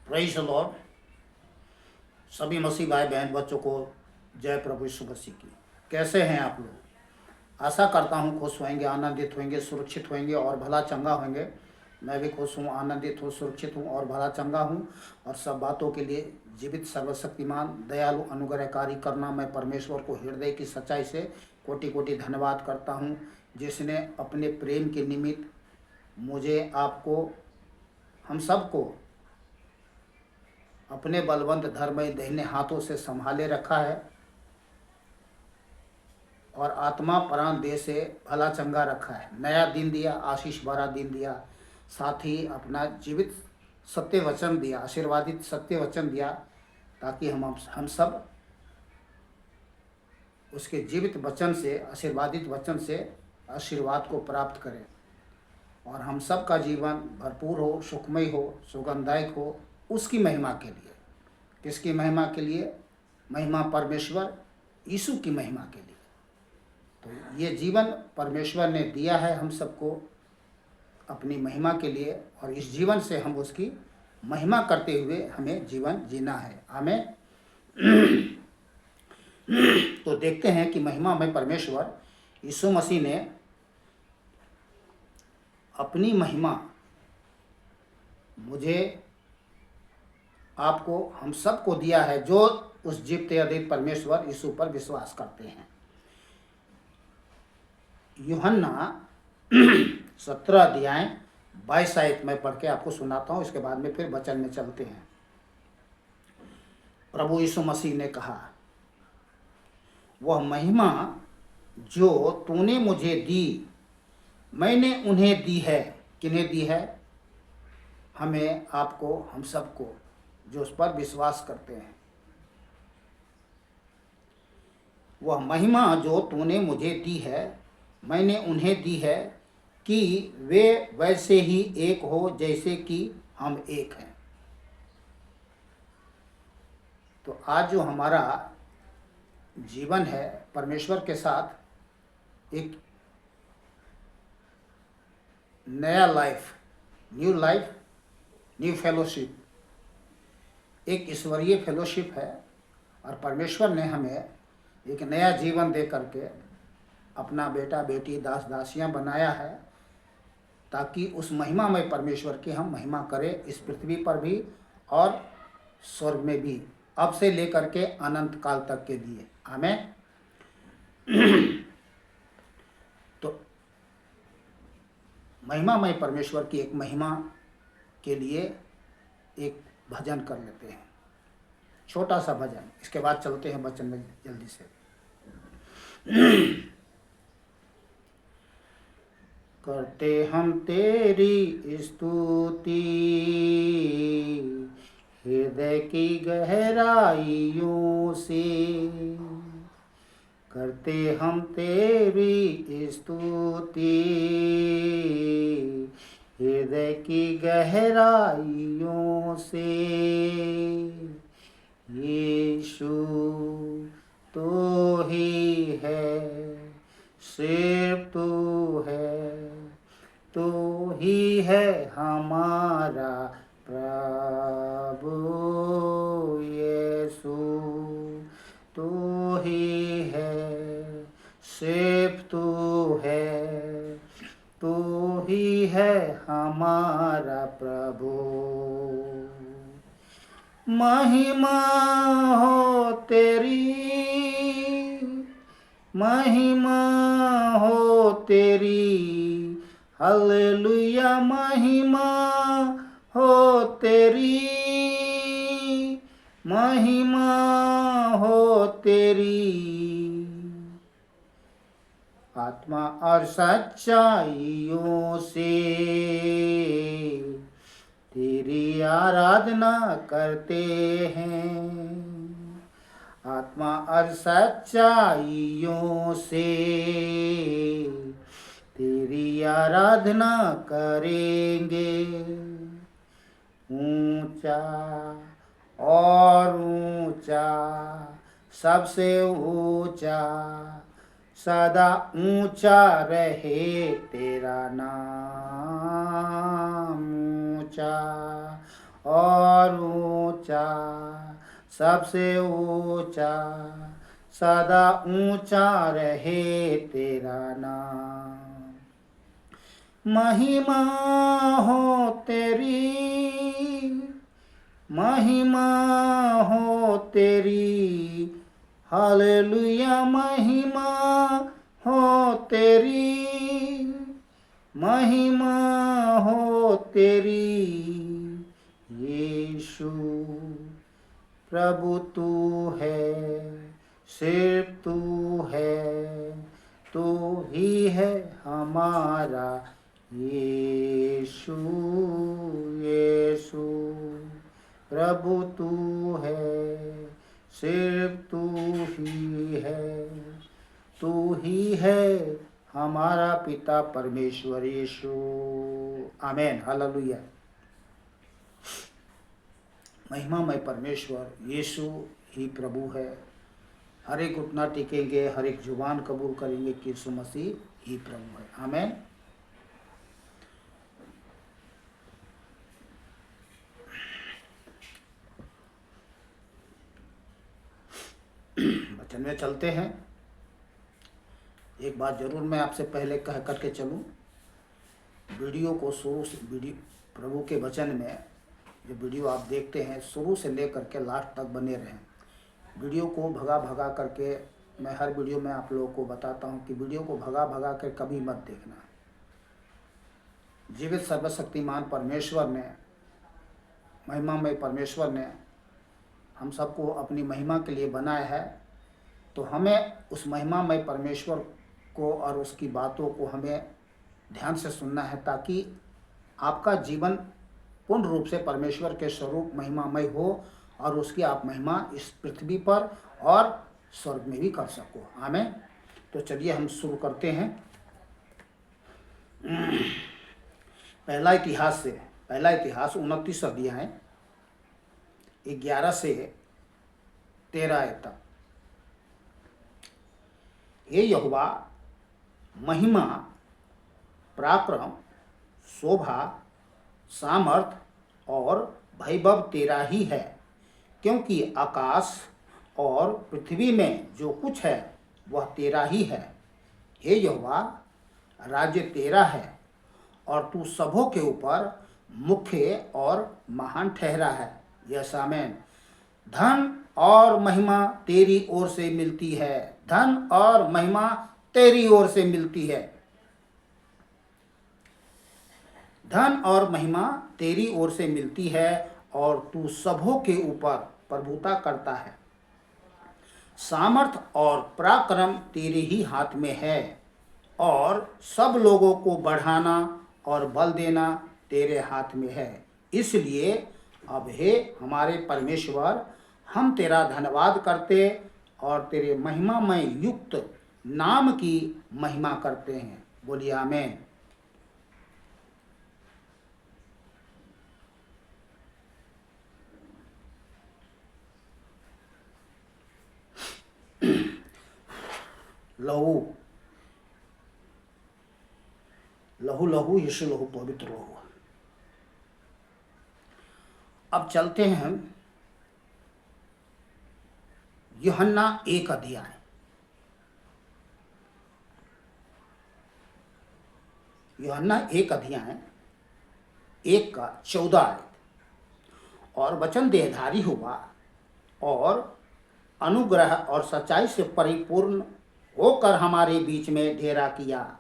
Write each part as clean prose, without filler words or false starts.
Praise the Lord. सभी मसीह भाई बहन बच्चों को जय प्रभु यीशु मसीह की। कैसे हैं आप लोग? आशा करता हूँ खुश होंगे, आनंदित होंगे, सुरक्षित होंगे और भला चंगा होंगे। मैं भी खुश हूँ, आनंदित हूँ, सुरक्षित हूँ और भला चंगा हूँ। और सब बातों के लिए जीवित सर्वशक्तिमान दयालु अनुग्रहकारी करना मैं परमेश्वर को हृदय की सच्चाई से कोटि कोटि धन्यवाद करता हूँ, जिसने अपने प्रेम के निमित्त मुझे, आपको, हम सबको अपने बलवंत धर्मय दाहिने हाथों से संभाले रखा है और आत्मा प्राण देह से भला चंगा रखा है। नया दिन दिया, आशीष भरा दिन दिया, साथ ही अपना जीवित सत्य वचन दिया, आशीर्वादित सत्य वचन दिया, ताकि हम सब उसके जीवित वचन से, आशीर्वादित वचन से आशीर्वाद को प्राप्त करें और हम सब का जीवन भरपूर हो, सुखमय हो, सुगंधदायक हो, उसकी महिमा के लिए। किसकी महिमा के लिए? महिमा परमेश्वर यीशु की महिमा के लिए। तो ये जीवन परमेश्वर ने दिया है हम सबको अपनी महिमा के लिए, और इस जीवन से हम उसकी महिमा करते हुए हमें जीवन जीना है। आमीन। तो देखते हैं कि महिमा में परमेश्वर यीशु मसीह ने अपनी महिमा मुझे, आपको, हम सबको दिया है जो उस जीवते अद्वित परमेश्वर यीशु पर विश्वास करते हैं। यूहन्ना 17 अध्याय 22 आयत में पढ़ के आपको सुनाता हूँ, इसके बाद में फिर वचन में चलते हैं। प्रभु यीशु मसीह ने कहा, वह महिमा जो तूने मुझे दी मैंने उन्हें दी है। किन्हें दी है? हमें, आपको, हम सबको जो उस पर विश्वास करते हैं। वह महिमा जो तूने मुझे दी है मैंने उन्हें दी है, कि वे वैसे ही एक हो जैसे कि हम एक हैं। तो आज जो हमारा जीवन है परमेश्वर के साथ, एक नया लाइफ, न्यू फेलोशिप, एक ईश्वरीय फेलोशिप है। और परमेश्वर ने हमें एक नया जीवन दे करके अपना बेटा बेटी दास दासियां बनाया है, ताकि उस महिमा में परमेश्वर की हम महिमा करें, इस पृथ्वी पर भी और स्वर्ग में भी, अब से लेकर के अनंत काल तक के लिए। आमीन। तो महिमामय परमेश्वर की एक महिमा के लिए एक भजन कर लेते हैं, छोटा सा भजन, इसके बाद चलते हैं वचन में जल्दी से। करते हम तेरी स्तुति हृदय की गहराइयों से, करते हम तेरी स्तुति हृदय की गहराइयों से। यीशु तो ही है, सिर्फ तू है, तू ही है हमारा प्रभु यीशु, तू ही है, सिर्फ तू है, तू ही है हमारा प्रभु। महिमा हो तेरी, महिमा हो तेरी, हालेलुया, महिमा हो तेरी, महिमा हो तेरी, आत्मा और सच्चाइयों से तेरी आराधना करते हैं। आत्मा और सच्चाइयों से तेरी आराधना करेंगे। ऊंचा और ऊंचा, सबसे ऊंचा, सदा ऊंचा रहे तेरा नाम, ऊंचा और पर ऊंचा, सबसे ऊंचा, सदा ऊंचा रहे तेरा नाम। महिमा हो तेरी, महिमा हो तेरी, हालेलुया महिमा हो तेरी, महिमा हो तेरी यीशु। प्रभु तू है, सिर्फ तू है, तू ही है हमारा यीशु। यीशु प्रभु तू है, सिर्फ तू ही है, तू ही है हमारा पिता परमेश्वर यीशु। आमेन, हालेलुया। महिमामय परमेश्वर यीशु ही प्रभु है। हर एक घुटना टेकेंगे, हर एक जुबान कबूल करेंगे कि यीशु मसीह ही प्रभु है। आमेन। वचन में चलते हैं। एक बात जरूर मैं आपसे पहले कह करके चलूं, वीडियो को शुरू से, वीडियो प्रभु के वचन में जो वीडियो आप देखते हैं शुरू से लेकर के लास्ट तक बने रहें। वीडियो को भगा भगा करके, मैं हर वीडियो में आप लोगों को बताता हूं कि वीडियो को भगा भगा कर कभी मत देखना। जीवित सर्वशक्तिमान परमेश्वर ने, महिमामय परमेश्वर ने हम सबको अपनी महिमा के लिए बनाया है, तो हमें उस महिमामय परमेश्वर को और उसकी बातों को हमें ध्यान से सुनना है, ताकि आपका जीवन पूर्ण रूप से परमेश्वर के स्वरूप महिमामय हो और उसकी आप महिमा इस पृथ्वी पर और स्वर्ग में भी कर सको। आमीन। तो चलिए हम शुरू करते हैं। पहला इतिहास 29 अध्याय 11 से 13 तक। हे यहोवा, महिमा, पराक्रम, शोभा, सामर्थ और वैभव तेरा ही है, क्योंकि आकाश और पृथ्वी में जो कुछ है वह तेरा ही है। हे यहोवा, राज्य तेरा है और तू सबों के ऊपर मुख्य और महान ठहरा है। यस आमीन। धन और महिमा तेरी ओर से मिलती है, धन और महिमा तेरी ओर से मिलती है, धन और महिमा तेरी ओर से मिलती है और तू सबों के ऊपर प्रभुता करता है। सामर्थ और पराक्रम तेरे ही हाथ में है और सब लोगों को बढ़ाना और बल देना तेरे हाथ में है। इसलिए अब हे हमारे परमेश्वर, हम तेरा धन्यवाद करते और तेरे महिमामय युक्त नाम की महिमा करते हैं। बोलिए आमीन। लहू लहू लहू यीशु लहू, पवित्र लहू। अब चलते हैं हम यूहन्ना 1 अध्याय। यूहन्ना 1 अध्याय 1 का 14 आयत। और वचन देहधारी हुआ और अनुग्रह और सच्चाई से परिपूर्ण होकर हमारे बीच में डेरा किया,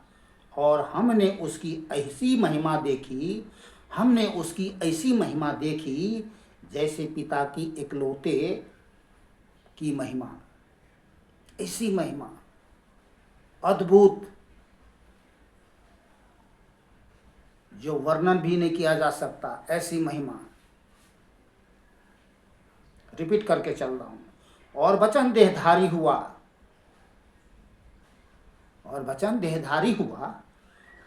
और हमने उसकी ऐसी महिमा देखी, हमने उसकी ऐसी महिमा देखी जैसे पिता की इकलौते की महिमा। ऐसी महिमा, अद्भुत, जो वर्णन भी नहीं किया जा सकता, ऐसी महिमा। रिपीट करके चल रहा हूं। और वचन देहधारी हुआ, और वचन देहधारी हुआ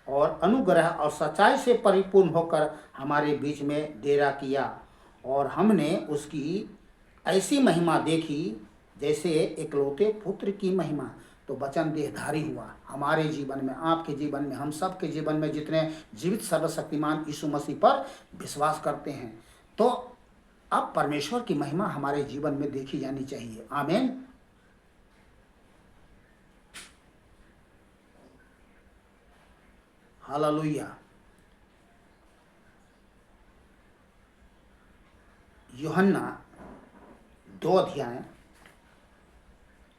और अनुग्रह और सच्चाई से परिपूर्ण होकर हमारे बीच में डेरा किया, और हमने उसकी ऐसी महिमा देखी जैसे इकलौते पुत्र की महिमा। तो वचन देहधारी हुआ हमारे जीवन में, आपके जीवन में, हम सब के जीवन में, जितने जीवित सर्वशक्तिमान यीशु मसीह पर विश्वास करते हैं। तो अब परमेश्वर की महिमा हमारे जीवन में देखी जानी चाहिए। आमीन। हालेलुया। यूहन्ना 2 अध्याय,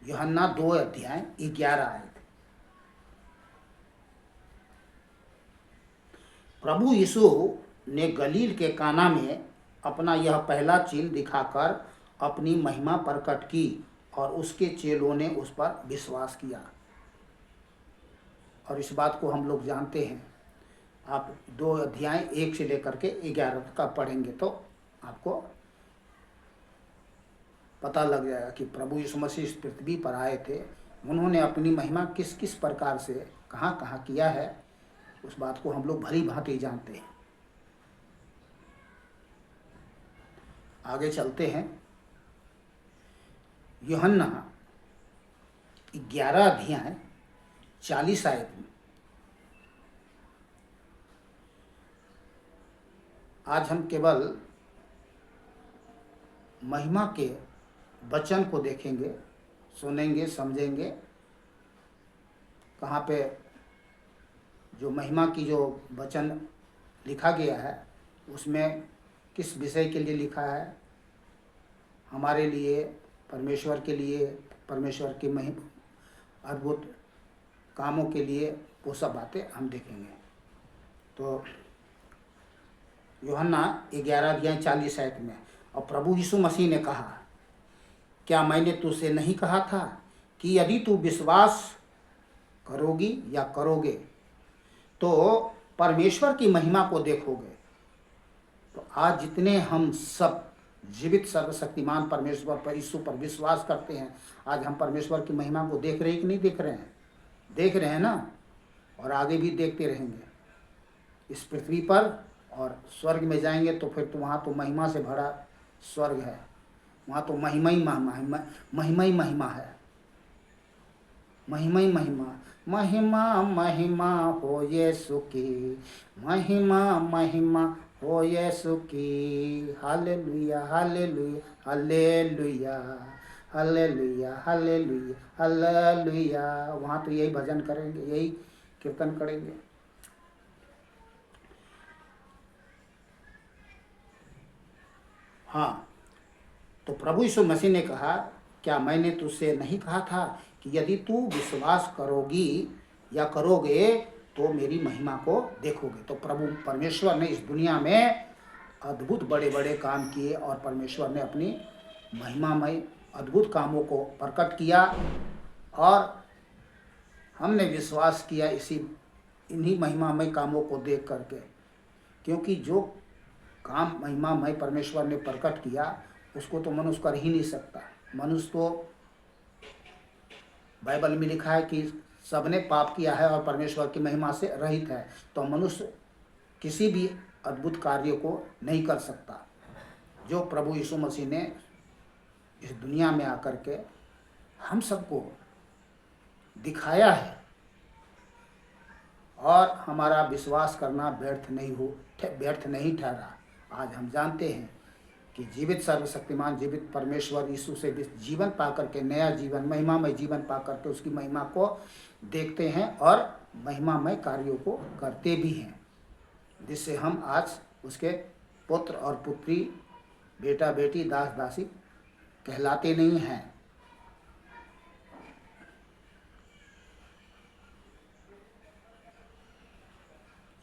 यूहन्ना 2 अध्याय 11 आयत। प्रभु यीशु ने गलील के काना में अपना यह पहला चिन्ह दिखाकर अपनी महिमा प्रकट की और उसके चेलों ने उस पर विश्वास किया। और इस बात को हम लोग जानते हैं। आप 2 अध्याय 1 से लेकर के 11 तक का पढ़ेंगे तो आपको पता लग जाएगा कि प्रभु यीशु मसीह इस पृथ्वी पर आए थे, उन्होंने अपनी महिमा किस किस प्रकार से कहाँ कहाँ किया है, उस बात को हम लोग भली भांति जानते हैं। आगे चलते हैं। यूहन्ना 11 अध्याय 40 आयत में आज हम केवल महिमा के वचन को देखेंगे, सुनेंगे, समझेंगे। कहाँ पे जो महिमा की जो वचन लिखा गया है उसमें किस विषय के लिए लिखा है, हमारे लिए, परमेश्वर के लिए, परमेश्वर की अद्भुत कामों के लिए, वो सब बातें हम देखेंगे। तो यूहन्ना 11 अध्याय 40 आयत में, और प्रभु यीशु मसीह ने कहा, क्या मैंने तुझसे नहीं कहा था कि यदि तू विश्वास करोगी या करोगे तो परमेश्वर की महिमा को देखोगे। तो आज जितने हम सब जीवित सर्वशक्तिमान परमेश्वर पर, यीशु पर विश्वास करते हैं, आज हम परमेश्वर की महिमा को देख रहे हैं कि नहीं देख रहे हैं? देख रहे हैं ना, और आगे भी देखते रहेंगे इस पृथ्वी पर। और स्वर्ग में जाएंगे तो फिर तो वहाँ तो महिमा से भरा स्वर्ग है, वहाँ तो महिमा ही महिमा है, महिमा ही महिमा है, महिमा ही महिमा। महिमा महिमा हो यीशु की, महिमा महिमा हो यीशु की। Hallelujah hallelujah hallelujah hallelujah hallelujah hallelujah. वहाँ तो यही भजन करेंगे, यही कीर्तन करेंगे। हाँ, तो प्रभु यीशु मसीह ने कहा, क्या मैंने तुझसे नहीं कहा था कि यदि तू विश्वास करोगी या करोगे तो मेरी महिमा को देखोगे। तो प्रभु परमेश्वर ने इस दुनिया में अद्भुत बड़े बड़े काम किए और परमेश्वर ने अपनी महिमामय अद्भुत कामों को प्रकट किया और हमने विश्वास किया इन्हीं महिमामय कामों को देख करके। क्योंकि जो काम महिमामय परमेश्वर ने प्रकट किया उसको तो मनुष्य कर ही नहीं सकता। मनुष्य तो, बाइबल में लिखा है कि सबने पाप किया है और परमेश्वर की महिमा से रहित है। तो मनुष्य किसी भी अद्भुत कार्य को नहीं कर सकता जो प्रभु यीशु मसीह ने इस दुनिया में आकर के हम सबको दिखाया है। और हमारा विश्वास करना व्यर्थ नहीं ठहरा। आज हम जानते हैं कि जीवित सर्वशक्तिमान जीवित परमेश्वर यीशु से जीवन पा करके, नया जीवन, महिमामय जीवन पा करके उसकी महिमा को देखते हैं और महिमामय कार्यों को करते भी हैं, जिससे हम आज उसके पुत्र और पुत्री, बेटा बेटी, दास दासी कहलाते नहीं हैं।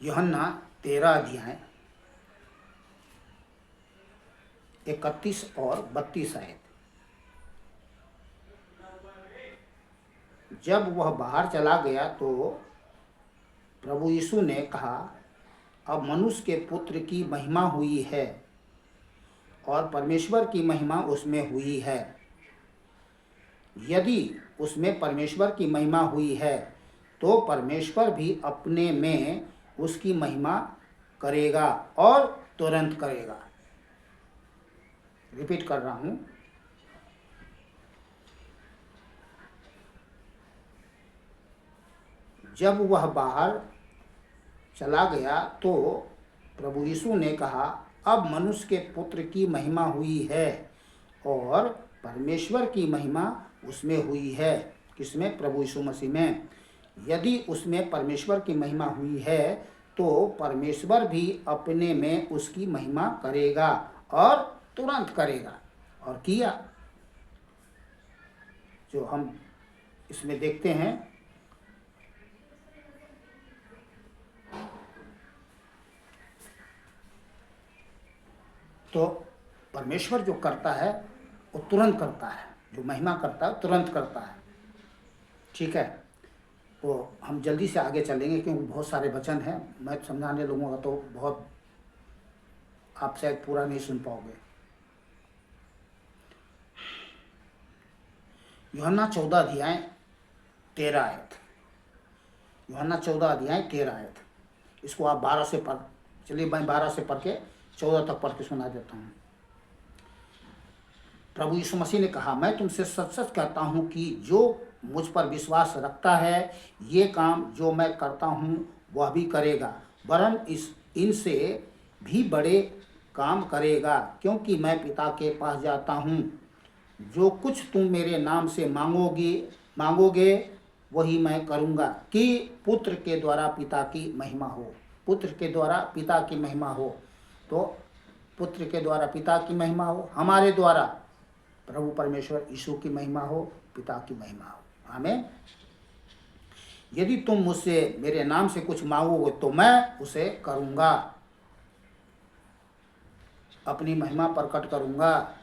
यूहन्ना 13 अध्याय 31 और 32 आयत। जब वह बाहर चला गया तो प्रभु यीशु ने कहा, अब मनुष्य के पुत्र की महिमा हुई है और परमेश्वर की महिमा उसमें हुई है। यदि उसमें परमेश्वर की महिमा हुई है तो परमेश्वर भी अपने में उसकी महिमा करेगा और तुरंत करेगा। रिपीट कर रहा हूं, जब वह बाहर चला गया तो प्रभु यीशु ने कहा, अब मनुष्य के पुत्र की महिमा हुई है और परमेश्वर की महिमा उसमें हुई है। किसमें? प्रभु यीशु मसीह में। यदि उसमें परमेश्वर की महिमा हुई है तो परमेश्वर भी अपने में उसकी महिमा करेगा और तुरंत करेगा। और किया। जो हम इसमें देखते हैं, तो परमेश्वर जो करता है वो तुरंत करता है, जो महिमा करता है तुरंत करता है। ठीक है, तो हम जल्दी से आगे चलेंगे क्योंकि बहुत सारे वचन हैं, मैं समझाने लगूंगा तो बहुत आप शायद पूरा नहीं सुन पाओगे। यूहन्ना 14 अध्याय 13 आयत। यूहन्ना 14 अध्याय 13 आयत। इसको आप 12 से पढ़, चलिए मैं 12 से पढ़ के 14 तक पढ़ के सुना देता हूँ। प्रभु यीशु मसीह ने कहा, मैं तुमसे सच सच कहता हूँ कि जो मुझ पर विश्वास रखता है ये काम जो मैं करता हूँ वह भी करेगा, वरन इनसे भी बड़े काम करेगा, क्योंकि मैं पिता के पास जाता हूँ। जो कुछ तुम मेरे नाम से मांगोगे वही मैं करूँगा, कि पुत्र के द्वारा पिता की महिमा हो। पुत्र के द्वारा पिता की महिमा हो। तो पुत्र के द्वारा पिता की महिमा हो, हमारे द्वारा प्रभु परमेश्वर यीशु की महिमा हो, पिता की महिमा हो। आमीन। यदि तुम मुझसे मेरे नाम से कुछ मांगोगे तो मैं उसे करूँगा, अपनी महिमा प्रकट करूँगा।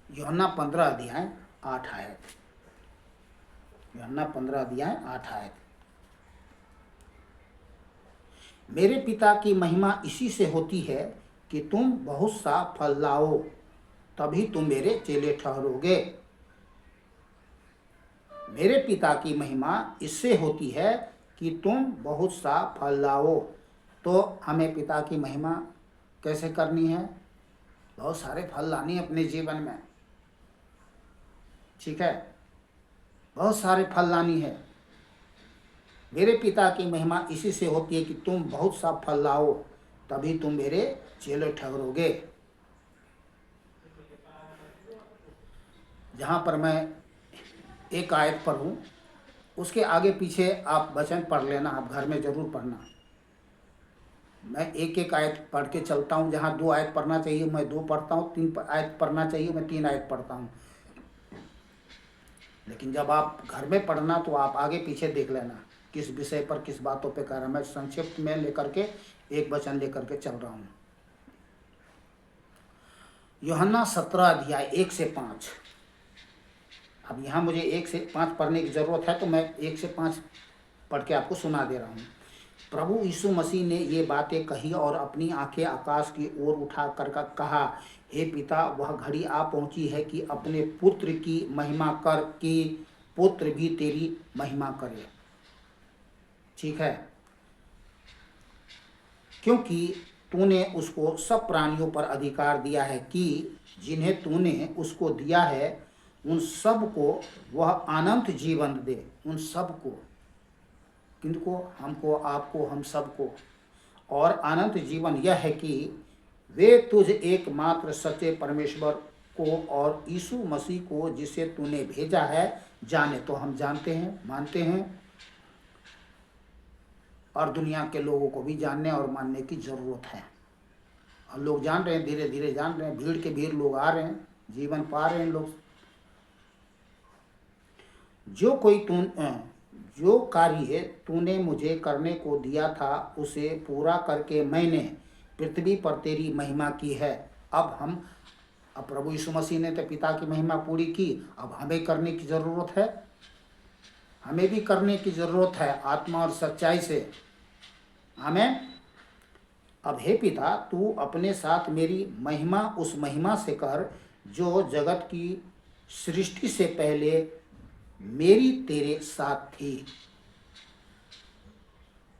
यूहन्ना 15 अध्याय 8 आयत। यूहन्ना 15 अध्याय 8 आयत। मेरे पिता की महिमा इसी से होती है कि तुम बहुत सा फल लाओ, तभी तुम मेरे चेले ठहरोगे। मेरे पिता की महिमा इससे होती है कि तुम बहुत सा फल लाओ। तो हमें पिता की महिमा कैसे करनी है? बहुत सारे फल लानी है अपने जीवन में। ठीक है, बहुत सारे फल लानी है। मेरे पिता की महिमा इसी से होती है कि तुम बहुत सा फल लाओ, तभी तुम मेरे चेले ठहरोगे। जहाँ पर मैं एक आयत पढ़ूँ, उसके आगे पीछे आप वचन पढ़ लेना, आप घर में ज़रूर पढ़ना। मैं एक एक आयत पढ़ के चलता हूँ। जहाँ 2 आयत पढ़ना चाहिए मैं 2 पढ़ता हूँ, 3 आयत पढ़ना चाहिए मैं 3 आयत पढ़ता हूँ। लेकिन जब आप घर में पढ़ना तो आप आगे पीछे देख लेना किस विषय पर किस बातों पे कर रहा है। मैं संक्षिप्त में लेकर के एक वचन लेकर के चल रहा हूँ। यूहन्ना 17 अध्याय 1 से 5। अब यहाँ मुझे 1 से 5 पढ़ने की ज़रूरत है तो मैं 1 से 5 पढ़ के आपको सुना दे रहा हूँ। प्रभु यीशु मसीह ने ये बातें कही और अपनी आंखें आकाश की ओर उठा कर कहा, हे पिता, वह घड़ी आ पहुंची है कि अपने पुत्र की महिमा कर, कि पुत्र भी तेरी महिमा करे। ठीक है, क्योंकि तूने उसको सब प्राणियों पर अधिकार दिया है कि जिन्हें तूने उसको दिया है उन सब को वह अनंत जीवन दे। उन सब को, किनको? हमको, आपको, हम सबको। और अनंत जीवन यह है कि वे तुझ एकमात्र सच्चे परमेश्वर को और यीशु मसीह को जिसे तूने भेजा है जाने। तो हम जानते हैं, मानते हैं, और दुनिया के लोगों को भी जानने और मानने की ज़रूरत है। और लोग जान रहे हैं, धीरे धीरे जान रहे हैं, भीड़ के भीड़ लोग आ रहे हैं, जीवन पा रहे हैं लोग। जो कार्य तूने मुझे करने को दिया था उसे पूरा करके मैंने पृथ्वी पर तेरी महिमा की है। अब प्रभु यीशु मसीह ने तो पिता की महिमा पूरी की, अब हमें करने की ज़रूरत है। हमें भी करने की ज़रूरत है आत्मा और सच्चाई से। आमीन। अब हे पिता, तू अपने साथ मेरी महिमा उस महिमा से कर जो जगत की सृष्टि से पहले मेरी तेरे साथ थी।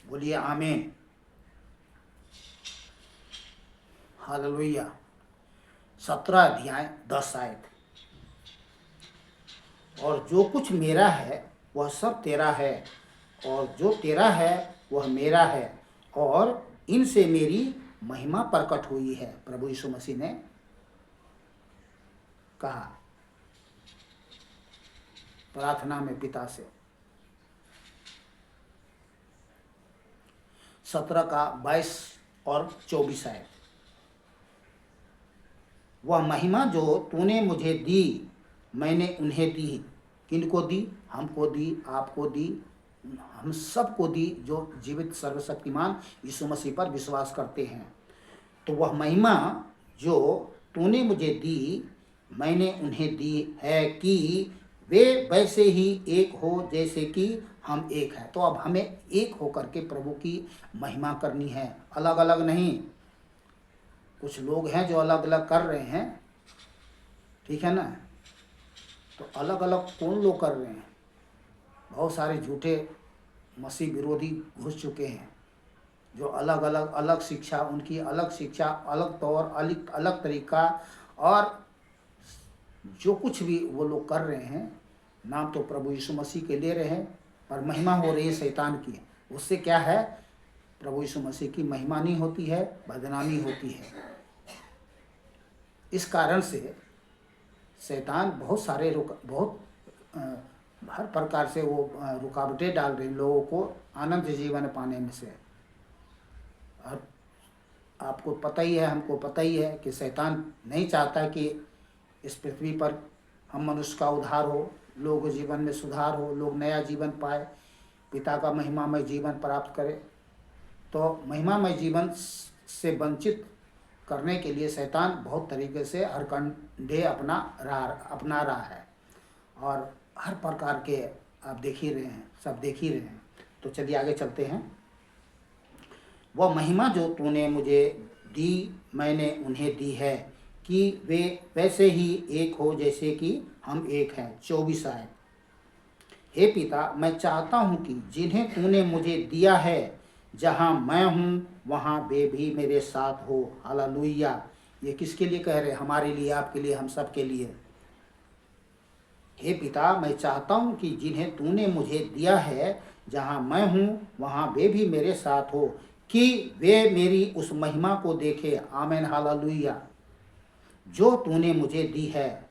बोलिए आमीन। हालेलुया। 17 अध्याय 10 आयत। और जो कुछ मेरा है वह सब तेरा है, और जो तेरा है वह मेरा है, और इनसे मेरी महिमा प्रकट हुई है। प्रभु यीशु मसीह ने कहा प्रार्थना में पिता से। 17 का 22 और 24 है। वह महिमा जो तूने मुझे दी मैंने उन्हें दी। किनको दी? हमको दी, आपको दी, हम सबको दी जो जीवित सर्वशक्तिमान यीशु मसीह पर विश्वास करते हैं। तो वह महिमा जो तूने मुझे दी मैंने उन्हें दी है कि वे वैसे ही एक हो जैसे कि हम एक हैं। तो अब हमें एक होकर के प्रभु की महिमा करनी है, अलग अलग नहीं। कुछ लोग हैं जो अलग अलग कर रहे हैं, ठीक है ना। तो अलग अलग कौन लोग कर रहे हैं? बहुत सारे झूठे मसीह विरोधी घुस चुके हैं, जो अलग अलग अलग शिक्षा, उनकी अलग शिक्षा, अलग तौर, अलग अलग तरीका, और जो कुछ भी वो लोग कर रहे हैं, नाम तो प्रभु यीशु मसीह के ले रहे हैं पर महिमा हो रही है शैतान की। उससे क्या है? प्रभु यीशु मसीह की महिमा नहीं होती है, बदनामी होती है। इस कारण से शैतान बहुत सारे हर प्रकार से वो रुकावटें डाल रहे हैं लोगों को आनंद जीवन पाने में से। और आपको पता ही है, हमको पता ही है कि शैतान नहीं चाहता कि इस पृथ्वी पर हम मनुष्य का उद्धार हो, लोग जीवन में सुधार हो, लोग नया जीवन पाए, पिता का महिमामय जीवन प्राप्त करें। तो महिमामय जीवन से वंचित करने के लिए शैतान बहुत तरीके से हरकंडे अपना रहा है, और हर प्रकार के आप देख ही रहे हैं, सब देख ही रहे हैं। तो चलिए आगे चलते हैं। वह महिमा जो तूने मुझे दी मैंने उन्हें दी है कि वे वैसे ही एक हो जैसे कि हम एक हैं। 24 आए। हे पिता, मैं चाहता हूँ कि जिन्हें तूने मुझे दिया है, जहाँ मैं हूँ वहाँ वे भी मेरे साथ हो। हालेलुया। ये किसके लिए कह रहे हैं? हमारे लिए, आपके लिए, हम सब के लिए। हे पिता, मैं चाहता हूँ कि जिन्हें तूने मुझे दिया है, जहाँ मैं हूँ वहाँ वे भी मेरे साथ हो, कि वे मेरी उस महिमा को देखे। आमीन, हालेलुया। जो तूने मुझे दी है,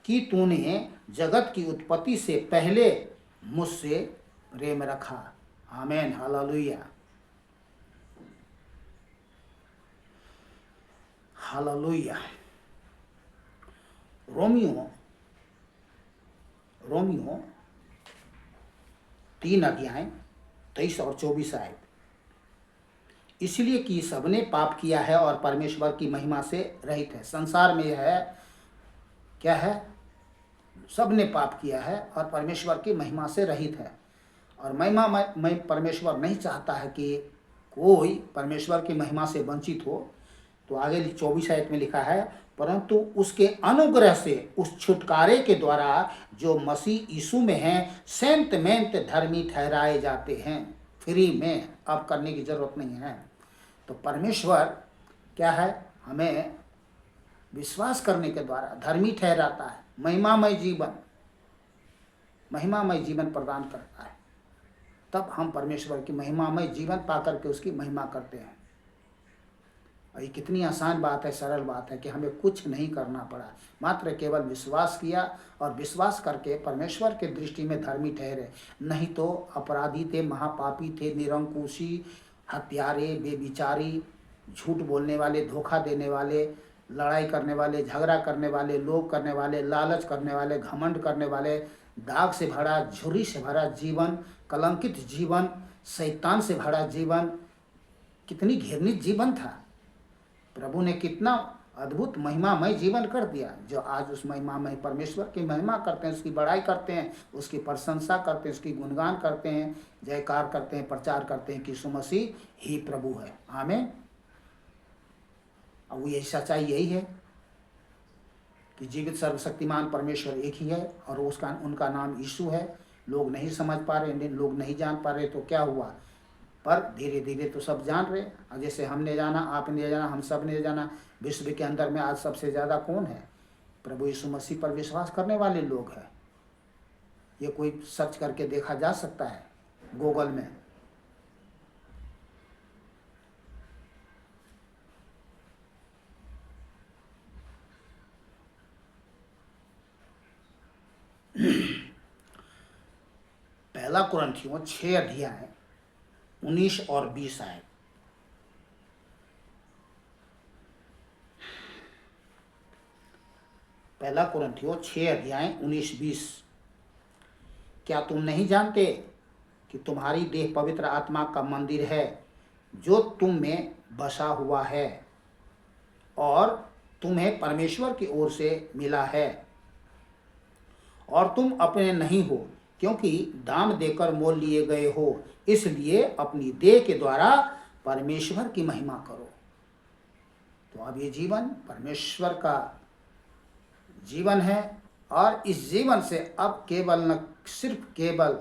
कि तूने जगत की उत्पत्ति से पहले मुझसे प्रेम रखा। आमीन, हालेलुया, हालेलुया। रोमियो 3 अध्याय 23 और 24 आए। इसलिए कि सबने पाप किया है और परमेश्वर की महिमा से रहित है। संसार में है क्या है? सबने पाप किया है और परमेश्वर की महिमा से रहित है। और महिमा में परमेश्वर नहीं चाहता है कि कोई परमेश्वर की महिमा से वंचित हो। तो आगे 24 आयत में लिखा है, परंतु उसके अनुग्रह से उस छुटकारे के द्वारा जो मसीह यीशु में है सेंत मेंत धर्मी ठहराए जाते हैं। फ्री में, अब करने की जरूरत नहीं है। तो परमेश्वर क्या है? हमें विश्वास करने के द्वारा धर्मी ठहराता है, महिमामय जीवन प्रदान करता है। तब हम परमेश्वर की महिमामय जीवन पाकर के उसकी महिमा करते हैं। और ये कितनी आसान बात है, सरल बात है कि हमें कुछ नहीं करना पड़ा, मात्र केवल विश्वास किया और विश्वास करके परमेश्वर के दृष्टि में धर्मी ठहरे। नहीं तो अपराधी थे, महापापी थे, निरंकुशी, हत्यारे, बेविचारी, झूठ बोलने वाले, धोखा देने वाले, लड़ाई करने वाले, झगड़ा करने वाले, लोभ करने वाले, लालच करने वाले, घमंड करने वाले, दाग से भरा, झुर्री से भरा जीवन, कलंकित जीवन, शैतान से भरा जीवन, कितनी घृणित जीवन था। प्रभु ने कितना अद्भुत महिमामय जीवन कर दिया, जो आज उस महिमामय परमेश्वर की महिमा करते हैं, उसकी बड़ाई करते हैं, उसकी प्रशंसा करते हैं, उसकी गुणगान करते हैं, जयकार करते हैं, प्रचार करते हैं कि यीशु मसीह ही प्रभु है। आमीन। अब यही सच्चाई यही है कि जीवित सर्वशक्तिमान परमेश्वर एक ही है और उनका नाम यीशु है। लोग नहीं समझ पा रहे, लोग नहीं जान पा रहे, तो क्या हुआ? पर धीरे धीरे तो सब जान रहे। और जैसे हमने जाना, आपने जाना, हम सब ने जाना। विश्व के अंदर में आज सबसे ज़्यादा कौन है? प्रभु यीशु मसीह पर विश्वास करने वाले लोग हैं। ये कोई सर्च करके देखा जा सकता है। गूगल में। पहला कुरिन्थियों 6 अध्याय 19 और 20 आए। पहला कुरिन्थियों 6 अध्याय 19-20। क्या तुम नहीं जानते कि तुम्हारी देह पवित्र आत्मा का मंदिर है जो तुम में बसा हुआ है और तुम्हें परमेश्वर की ओर से मिला है और तुम अपने नहीं हो, क्योंकि दाम देकर मोल लिए गए हो। इसलिए अपनी देह के द्वारा परमेश्वर की महिमा करो। तो अब ये जीवन परमेश्वर का जीवन है और इस जीवन से अब केवल न सिर्फ केवल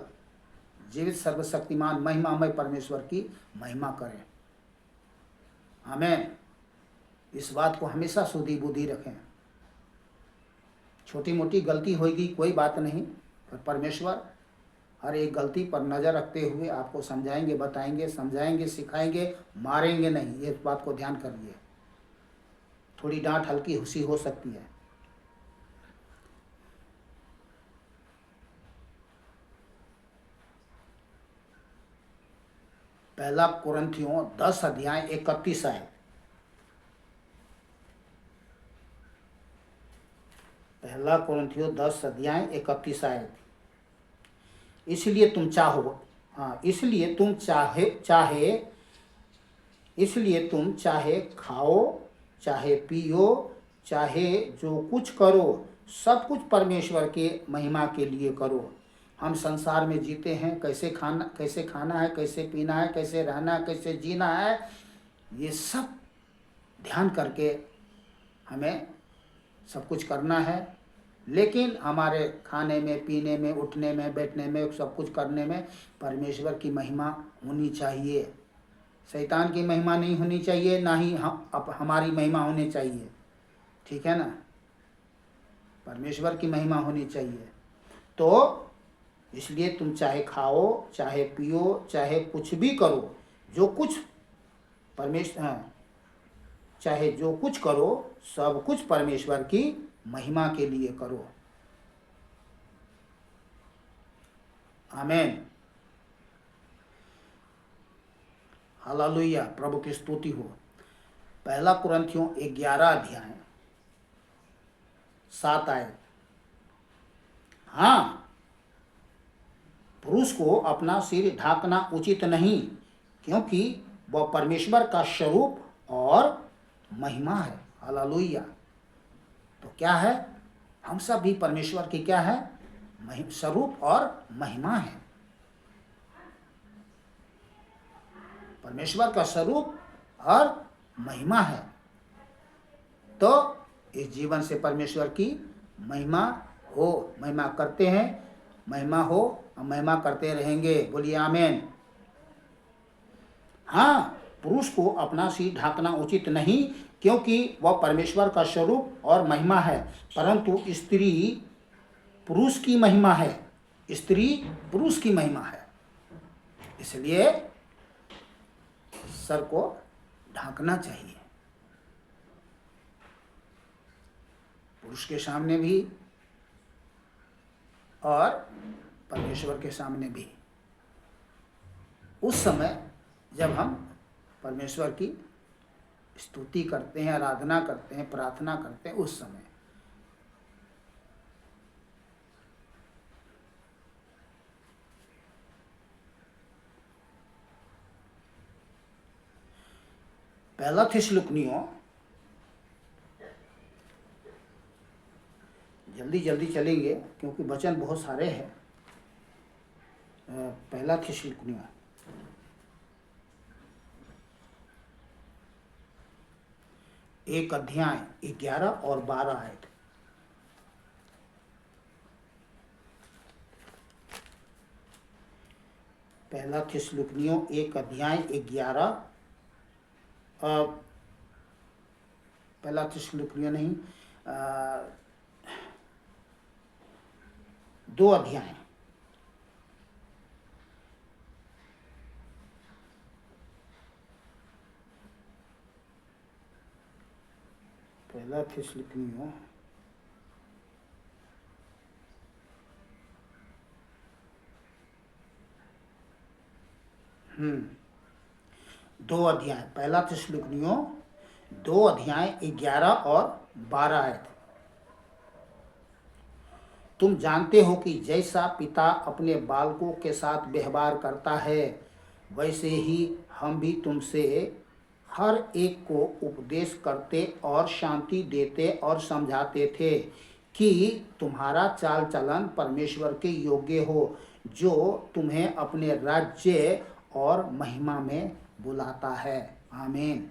जीवित सर्वशक्तिमान महिमामय परमेश्वर की महिमा करें। हमें इस बात को हमेशा सुधी बुद्धि रखें। छोटी मोटी गलती होगी कोई बात नहीं, पर परमेश्वर हर एक गलती पर नज़र रखते हुए आपको समझाएंगे, बताएंगे, समझाएंगे, सिखाएंगे, मारेंगे नहीं। ये बात को ध्यान करिए। थोड़ी डांट हल्की हुसी हो सकती है। पहला कुरिन्थियों 10 अध्याय 31 आए। पहला कुरिन्थियों 10 अध्याय 31 आए। इसलिए तुम चाहो, हाँ, इसलिए तुम चाहे खाओ, चाहे पियो, चाहे जो कुछ करो, सब कुछ परमेश्वर के महिमा के लिए करो। हम संसार में जीते हैं, कैसे खाना है, कैसे पीना है, कैसे रहना है, कैसे जीना है, ये सब ध्यान करके हमें सब कुछ करना है। लेकिन हमारे खाने में, पीने में, उठने में, बैठने में, सब कुछ करने में परमेश्वर की महिमा होनी चाहिए। शैतान की महिमा नहीं होनी चाहिए, ना ही हमारी महिमा होनी चाहिए। ठीक है ना? परमेश्वर की महिमा होनी चाहिए। तो इसलिए तुम चाहे खाओ, चाहे पियो, चाहे कुछ भी करो, जो कुछ चाहे जो कुछ करो, सब कुछ परमेश्वर की महिमा के लिए करो। आमीन। हालेलुया, प्रभु की स्तुति हो। पहला कुरिन्थियों 11 अध्याय 7 आए। हाँ, पुरुष को अपना सिर ढांकना उचित नहीं, क्योंकि वह परमेश्वर का स्वरूप और महिमा है। हालेलुया। तो क्या है? हम सब भी परमेश्वर की क्या है? स्वरूप और महिमा है। परमेश्वर का स्वरूप और महिमा है। तो इस जीवन से परमेश्वर की महिमा हो, महिमा करते हैं, महिमा हो और महिमा करते रहेंगे। बोलिए आमीन। हाँ, पुरुष को अपना सिर ढांकना उचित नहीं, क्योंकि वह परमेश्वर का स्वरूप और महिमा है, परंतु स्त्री पुरुष की महिमा है। स्त्री पुरुष की महिमा है। इसलिए सर को ढांकना चाहिए, पुरुष के सामने भी और परमेश्वर के सामने भी। उस समय जब हम परमेश्वर की स्तुति करते हैं, आराधना करते हैं, प्रार्थना करते हैं, उस समय पहला थिस्सलुनीयों, जल्दी जल्दी चलेंगे क्योंकि वचन बहुत सारे हैं। पहला थिस्सलुनीयों 1 अध्याय 11 और 12 आयत। पहला थिस्सलुनीयों 1 अध्याय 11, पहला थिस्सलुनीयों नहीं, 2 अध्याय पहला थिस्सलुनीयों 2 अध्याय, पहला थिस्सलुनीयों 2 अध्याय 11 और 12 आयत। तुम जानते हो कि जैसा पिता अपने बालकों के साथ व्यवहार करता है, वैसे ही हम भी तुमसे हर एक को उपदेश करते और शांति देते और समझाते थे कि तुम्हारा चाल चलन परमेश्वर के योग्य हो, जो तुम्हें अपने राज्य और महिमा में बुलाता है। आमीन।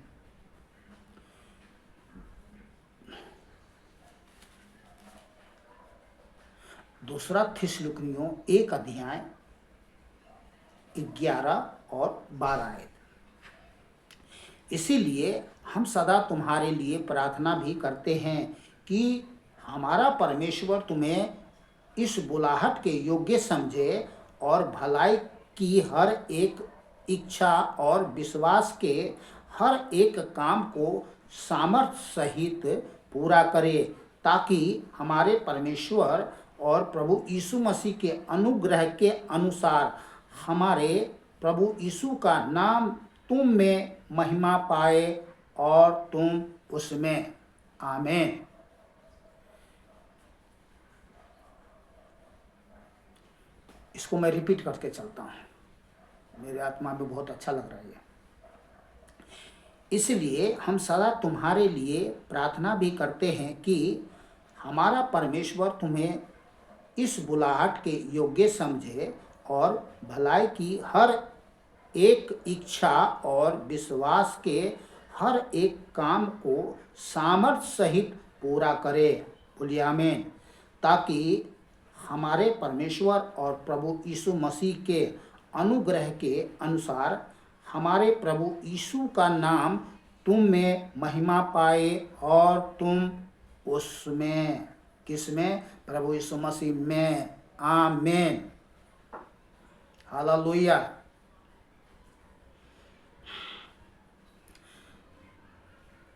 दूसरा थिस्सलुनीयों 1 अध्याय 11 और 12 आयत। इसीलिए हम सदा तुम्हारे लिए प्रार्थना भी करते हैं कि हमारा परमेश्वर तुम्हें इस बुलाहट के योग्य समझे और भलाई की हर एक इच्छा और विश्वास के हर एक काम को सामर्थ्य सहित पूरा करे, ताकि हमारे परमेश्वर और प्रभु यीशु मसीह के अनुग्रह के अनुसार हमारे प्रभु यीशु का नाम तुम में महिमा पाए और तुम उसमें। आमीन। इसको मैं रिपीट करके चलता हूँ, मेरे आत्मा में बहुत अच्छा लग रहा है। इसलिए हम सदा तुम्हारे लिए प्रार्थना भी करते हैं कि हमारा परमेश्वर तुम्हें इस बुलाहट के योग्य समझे और भलाई की हर एक इच्छा और विश्वास के हर एक काम को सामर्थ्य सहित पूरा करे। बोलिए आमीन। ताकि हमारे परमेश्वर और प्रभु यीशु मसीह के अनुग्रह के अनुसार हमारे प्रभु यीशु का नाम तुम में महिमा पाए और तुम उसमें। किसमें? प्रभु यीशु मसीह में। आमीन। हालेलुया।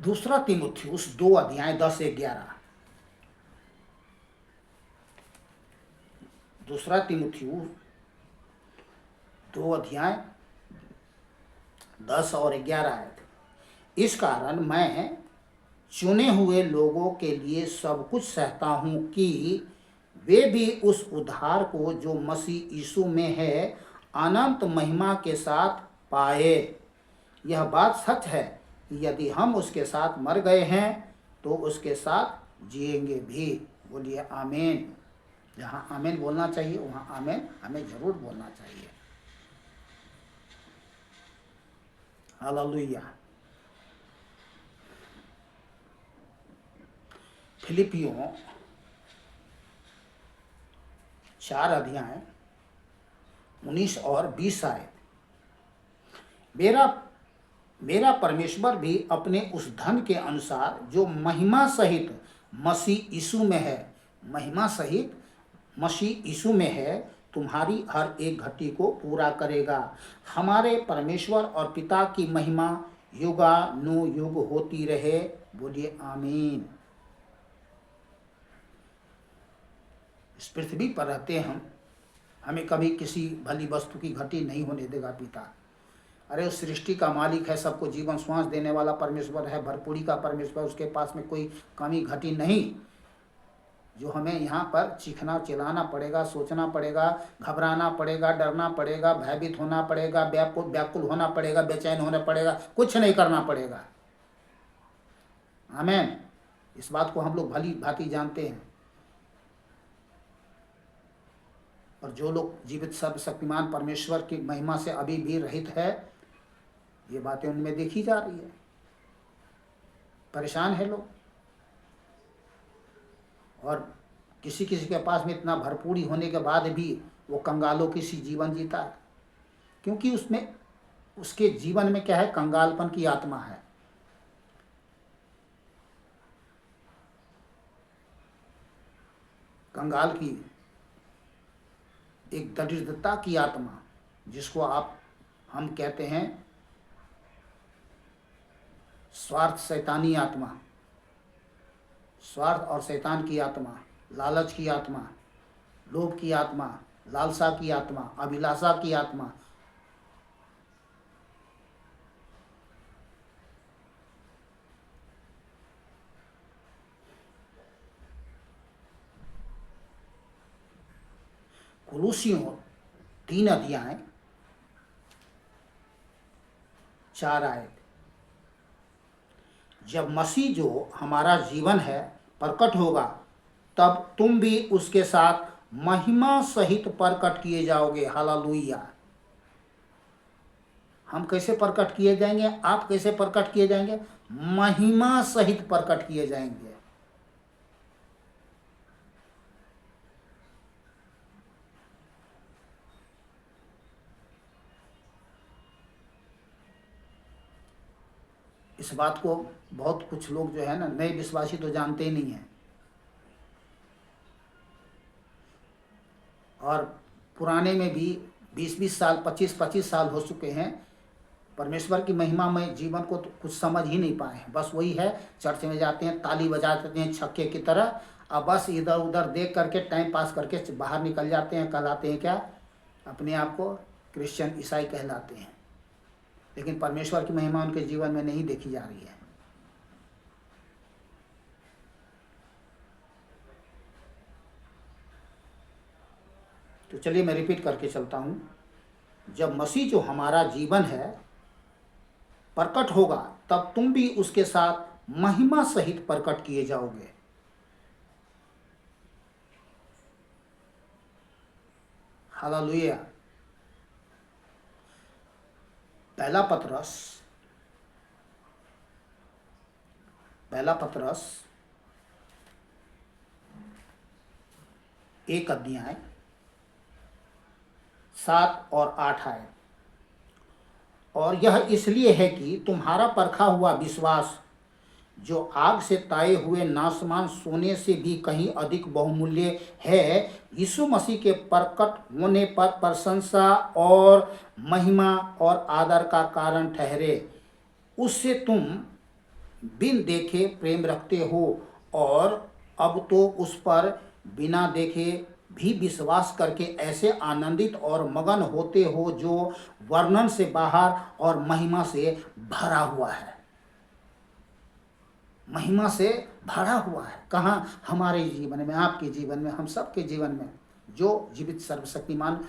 दूसरा तीमुथियुस 2 अध्याय 10-11। दूसरा तीमुथियुस 2 अध्याय 10 और 11 आयत। इस कारण मैं चुने हुए लोगों के लिए सब कुछ सहता हूँ कि वे भी उस उद्धार को जो मसीह यीशु में है अनंत महिमा के साथ पाए। यह बात सच है कि यदि हम उसके साथ मर गए हैं तो उसके साथ जिएंगे भी। बोलिए आमीन। जहाँ आमीन बोलना चाहिए वहाँ आमीन हमें जरूर बोलना चाहिए। हालेलुया। फिलिपियों 4 अध्याय 19 और 20 आए। मेरा परमेश्वर भी अपने उस धन के अनुसार जो महिमा सहित मसीह यीशु में है, महिमा सहित मसीह यीशु में है, तुम्हारी हर एक घटी को पूरा करेगा। हमारे परमेश्वर और पिता की महिमा युगानुयुग होती रहे। बोलिए आमीन। इस पृथ्वी पर रहते हम, हमें कभी किसी भली वस्तु की घटी नहीं होने देगा पिता। अरे उस सृष्टि का मालिक है, सबको जीवन श्वास देने वाला परमेश्वर है, भरपूरी का परमेश्वर, उसके पास में कोई कमी घटी नहीं जो हमें यहाँ पर चीखना चिल्लाना पड़ेगा, सोचना पड़ेगा, घबराना पड़ेगा, डरना पड़ेगा, भयभीत होना पड़ेगा, व्याकुल होना पड़ेगा, बेचैन होना पड़ेगा, कुछ नहीं करना पड़ेगा। आमीन। इस बात को हम लोग भली भांति जानते हैं। और जो लोग जीवित सर्वशक्तिमान परमेश्वर की महिमा से अभी भी रहित है, ये बातें उनमें देखी जा रही है। परेशान है लोग, और किसी किसी के पास में इतना भरपूरी होने के बाद भी वो कंगालों की सी जीवन जीता है, क्योंकि उसमें उसके जीवन में क्या है? कंगालपन की आत्मा है। कंगाल की एक दरिद्रता की आत्मा, जिसको हम कहते हैं स्वार्थ शैतानी आत्मा। स्वार्थ और शैतान की आत्मा, लालच की आत्मा, लोभ की आत्मा, लालसा की आत्मा, अभिलाषा की आत्मा, कुलूसियों 3 अध्याय 4 आयत। जब मसीह जो हमारा जीवन है प्रकट होगा, तब तुम भी उसके साथ महिमा सहित प्रकट किए जाओगे। हालेलुया। हम कैसे प्रकट किए जाएंगे? आप कैसे प्रकट किए जाएंगे? महिमा सहित प्रकट किए जाएंगे। इस बात को बहुत कुछ लोग जो है ना, नए विश्वासी तो जानते ही नहीं हैं, और पुराने में भी 20-20 साल, 25-25 साल हो चुके हैं, परमेश्वर की महिमा में जीवन को तो कुछ समझ ही नहीं पाए हैं। बस वही है, चर्च में जाते हैं, ताली बजाते हैं छक्के की तरह, अब बस इधर उधर देख करके टाइम पास करके बाहर निकल जाते हैं। कहलाते हैं क्या? अपने आप को क्रिश्चियन, ईसाई कहलाते हैं, लेकिन परमेश्वर की महिमा उनके जीवन में नहीं देखी जा रही है। तो चलिए मैं रिपीट करके चलता हूँ। जब मसीह जो हमारा जीवन है प्रकट होगा, तब तुम भी उसके साथ महिमा सहित प्रकट किए जाओगे। हालेलुया। पहला पतरस 1 अध्याय 7 और 8 आए। और यह इसलिए है कि तुम्हारा परखा हुआ विश्वास, जो आग से ताए हुए नाशमान सोने से भी कहीं अधिक बहुमूल्य है, यीशु मसीह के प्रकट होने पर प्रशंसा और महिमा और आदर का कारण ठहरे। उससे तुम बिन देखे प्रेम रखते हो, और अब तो उस पर बिना देखे भी विश्वास करके ऐसे आनंदित और मगन होते हो जो वर्णन से बाहर और महिमा से भरा हुआ है। महिमा से भरा हुआ है। कहाँ? हमारे जीवन में, आपके जीवन में, हम सबके जीवन में जो जीवित सर्वशक्तिमान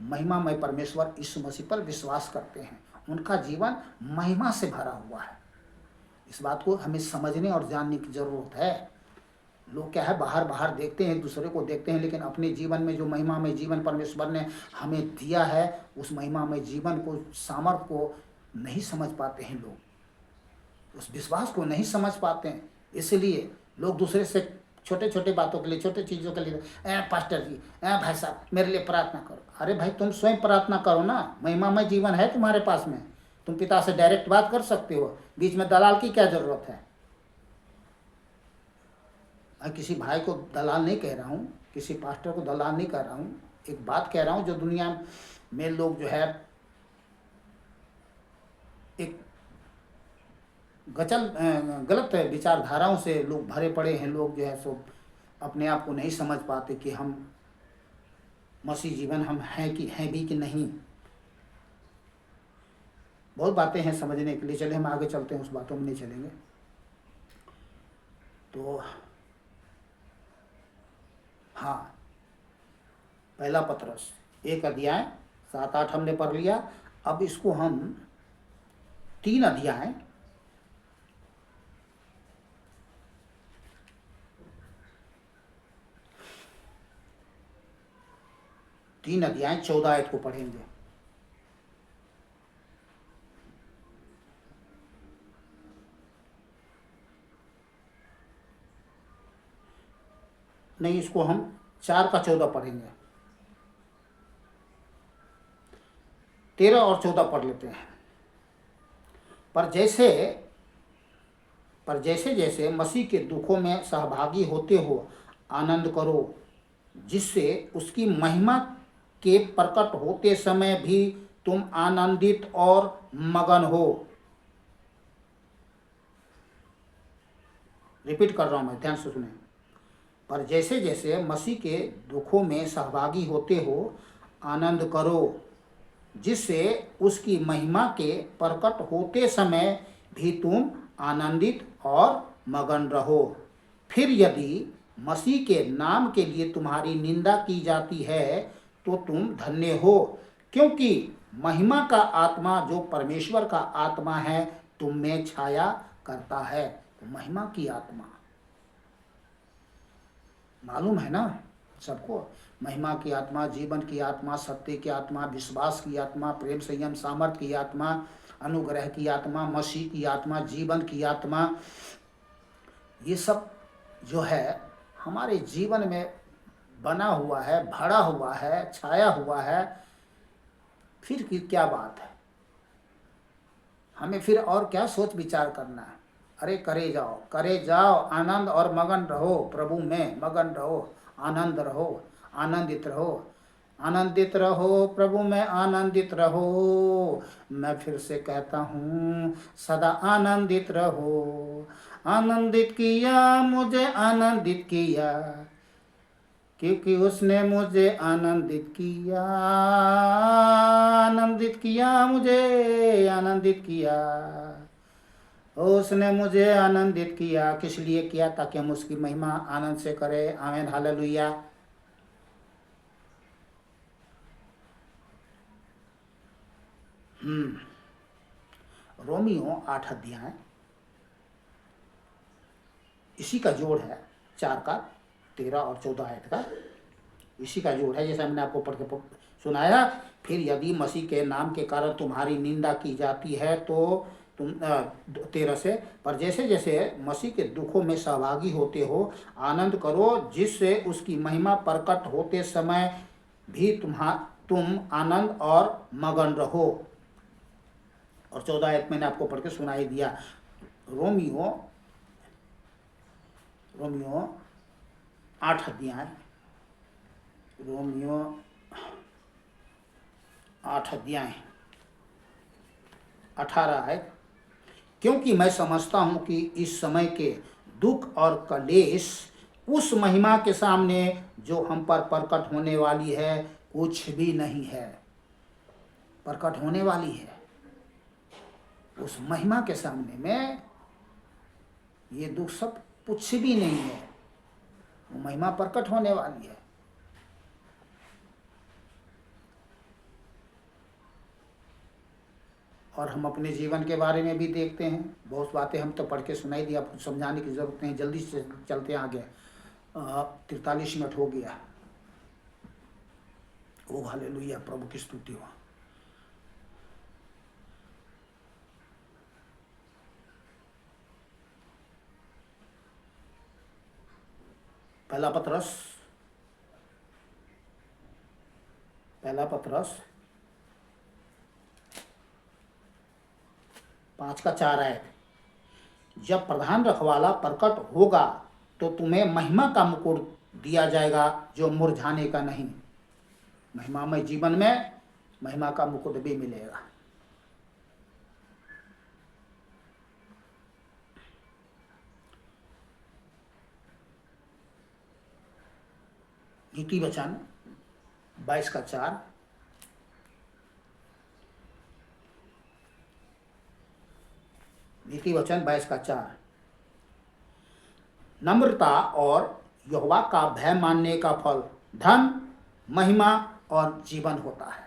महिमामय परमेश्वर यीशु मसीह पर विश्वास करते हैं, उनका जीवन महिमा से भरा हुआ है। इस बात को हमें समझने और जानने की जरूरत है। लोग क्या है, बाहर देखते हैं, दूसरे को देखते हैं, लेकिन अपने जीवन में जो महिमामय जीवन परमेश्वर ने हमें दिया है, उस महिमामय जीवन को, सामर्थ को नहीं समझ पाते हैं लोग, उस विश्वास को नहीं समझ पाते हैं। इसलिए लोग दूसरे से छोटे छोटे बातों के लिए, छोटे चीज़ों के लिए, पास्टर जी, भाई साहब मेरे लिए प्रार्थना करो। अरे भाई, तुम स्वयं प्रार्थना करो ना। महिमामय जीवन है तुम्हारे पास में, तुम पिता से डायरेक्ट बात कर सकते हो। बीच में दलाल की क्या ज़रूरत है? मैं किसी भाई को दलाल नहीं कह रहा हूँ, किसी पास्टर को दलाल नहीं कह रहा हूँ। एक बात कह रहा हूँ, जो दुनिया में लोग जो है एक गलत विचारधाराओं से लोग भरे पड़े हैं। लोग जो है सो अपने आप को नहीं समझ पाते कि हम मसीह जीवन हम हैं भी कि नहीं। बहुत बातें हैं समझने के लिए, चले हम आगे चलते हैं, उस बातों में नहीं चलेंगे। तो हाँ, पहला पतरस 1 अध्याय 7-8 हमने पढ़ लिया। अब इसको हम 3 अध्याय 14 आयत को पढ़ेंगे। नहीं, इसको हम 4 का 14 पढ़ेंगे। 13 और 14 पढ़ लेते हैं। पर जैसे जैसे मसीह के दुखों में सहभागी होते हो, आनंद करो, जिससे उसकी महिमा के प्रकट होते समय भी तुम आनंदित और मगन हो। रिपीट कर रहा हूँ मैं, ध्यान से सुने। पर जैसे जैसे मसीह के दुखों में सहभागी होते हो, आनंद करो, जिससे उसकी महिमा के प्रकट होते समय भी तुम आनंदित और मगन रहो। फिर यदि मसीह के नाम के लिए तुम्हारी निंदा की जाती है तो तुम धन्य हो, क्योंकि महिमा का आत्मा जो परमेश्वर का आत्मा है तुम में छाया करता है। तो महिमा की आत्मा मालूम है ना सबको, महिमा की आत्मा, जीवन की आत्मा, सत्य की आत्मा, विश्वास की आत्मा, प्रेम संयम सामर्थ्य की आत्मा, अनुग्रह की आत्मा, मसीह की आत्मा, जीवन की आत्मा, ये सब जो है हमारे जीवन में बना हुआ है, भरा हुआ है, छाया हुआ है। फिर की क्या बात है, हमें फिर और क्या सोच विचार करना है। अरे करे जाओ, आनंद और मगन रहो, प्रभु में मगन रहो, आनंद रहो, आनंदित रहो, आनंदित रहो, प्रभु में आनंदित रहो। मैं फिर से कहता हूँ, सदा आनंदित रहो। आनंदित किया मुझे, आनंदित किया, क्योंकि उसने मुझे आनंदित किया, आनंदित किया मुझे, आनंदित किया। उसने मुझे आनंदित किया, किस लिए किया? ताकि हम उसकी महिमा आनंद से करें। आमीन, हालेलुया। रोमियो 8 अध्याय, इसी का जोड़ है 4 का 13 और 14 आयत का, इसी का जोड़ है, जैसा मैंने आपको पढ़ के सुनाया। फिर यदि मसीह के नाम के कारण तुम्हारी निंदा की जाती है तो तुम 13 से, पर जैसे जैसे मसीह के दुखों में सहभागी होते हो, आनंद करो, जिससे उसकी महिमा प्रकट होते समय भी तुम आनंद और मगन रहो। और 14 आयत मैंने आपको पढ़ के सुनाई दिया। रोमियो 8 अध्याय, रोमियो 8 अध्याय 18 आयत। क्योंकि मैं समझता हूँ कि इस समय के दुख और क्लेश उस महिमा के सामने जो हम पर प्रकट होने वाली है कुछ भी नहीं है। प्रकट होने वाली है, उस महिमा के सामने में ये दुख सब कुछ भी नहीं है। वो महिमा प्रकट होने वाली है। और हम अपने जीवन के बारे में भी देखते हैं, बहुत बातें हम तो पढ़ के सुनाई दिया, कुछ समझाने की जरूरत नहीं। जल्दी से चलते हैं आगे। 43 मिनट हो गया। ओ हालेलुया, प्रभु की स्तुति हो। पहला पत्रस 5 का 4 है। जब प्रधान रखवाला प्रकट होगा तो तुम्हें महिमा का मुकुट दिया जाएगा जो मुरझाने का नहीं। महिमामय जीवन में महिमा का मुकुट भी मिलेगा। नीति वचन 22 का 4। नीति वचन 22 का 4। नम्रता और यहोवा का भय मानने का फल धन, महिमा और जीवन होता है।